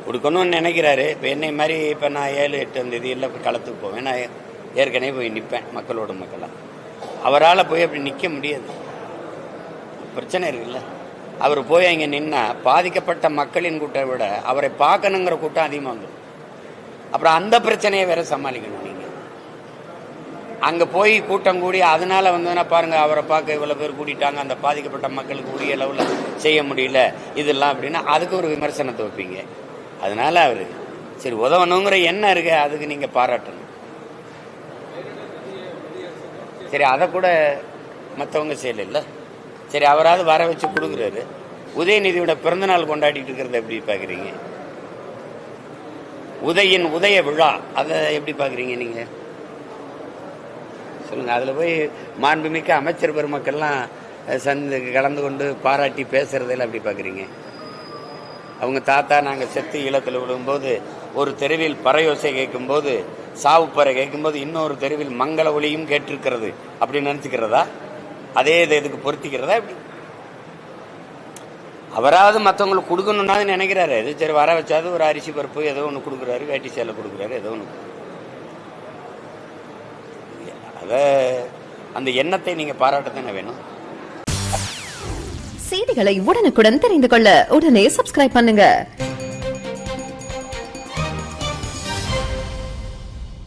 கொடுக்கணும்னு நினைக்கிறாரு. இப்போ என்னை மாதிரி இப்போ நான் 7, 8 தேதியில் போய் களத்துக்கு போவேன். நான் ஏற்கனவே போய் நிற்பேன் மக்களோட மக்களாக. அவரால் போய் அப்படி நிற்க முடியாது, பிரச்சனை இருக்குல்ல. அவர் போய் அங்கே நின்னா பாதிக்கப்பட்ட மக்களின் கூட்டத்தை விட அவரை பார்க்கணுங்கிற கூட்டம் அதிகமாக வந்துடும். அப்புறம் அந்த பிரச்சனையை வேற சமாளிக்கணும். நீங்கள் அங்கே போய் கூட்டம் கூடி அதனால வந்ததுன்னா பாருங்க, அவரை பார்க்க இவ்வளோ பேர் கூட்டிட்டாங்க, அந்த பாதிக்கப்பட்ட மக்களுக்கு உரிய அளவில் செய்ய முடியல இதெல்லாம் அப்படின்னா அதுக்கு ஒரு விமர்சனத்தை வைப்பீங்க. அதனால அவர் சரி உதவணுங்கிற எண்ணம் இருக்கு, அதுக்கு நீங்கள் பாராட்டணும். சரி அதை கூட மற்றவங்க செய்யல. சரி அவராது வர வச்சு கொடுக்குறாரு. உதயநிதியோட பிறந்தநாள் கொண்டாடிட்டு இருக்கிறத எப்படி பார்க்குறீங்க? உதய விழா அதை எப்படி பார்க்குறீங்க நீங்கள் சொல்லுங்கள். அதில் போய் மாண்புமிக்க அமைச்சர் பெருமக்கள்லாம் கலந்து கொண்டு பாராட்டி பேசுறதெல்லாம் எப்படி பார்க்குறீங்க? அவங்க தாத்தா நாங்கள் செத்து ஈழத்தில் விழும்போது ஒரு தெருவில் பறையோசை கேட்கும்போது, சாவுப்பறை கேட்கும்போது இன்னொரு தெருவில் மங்கள ஒளியும் கேட்டிருக்கிறது அப்படின்னு நினச்சிக்கிறதா? அதே இதுக்கு பொருத்திக்கிறதா? எப்படி அவராவது மற்றவங்களுக்கு கொடுக்கணுன்னா நினைக்கிறாரு. இது சரி வர வச்சாது ஒரு அரிசி பருப்பு ஏதோ ஒன்று கொடுக்குறாரு, வேட்டி சேலை கொடுக்குறாரு, ஏதோ ஒன்று. அத அந்த எண்ணத்தை நீங்க பாராட்டத்தானே வேணும். செய்திகளை உடனுக்குடன் தெரிந்து கொள்ள உடனே சப்ஸ்கிரைப் பண்ணுங்க.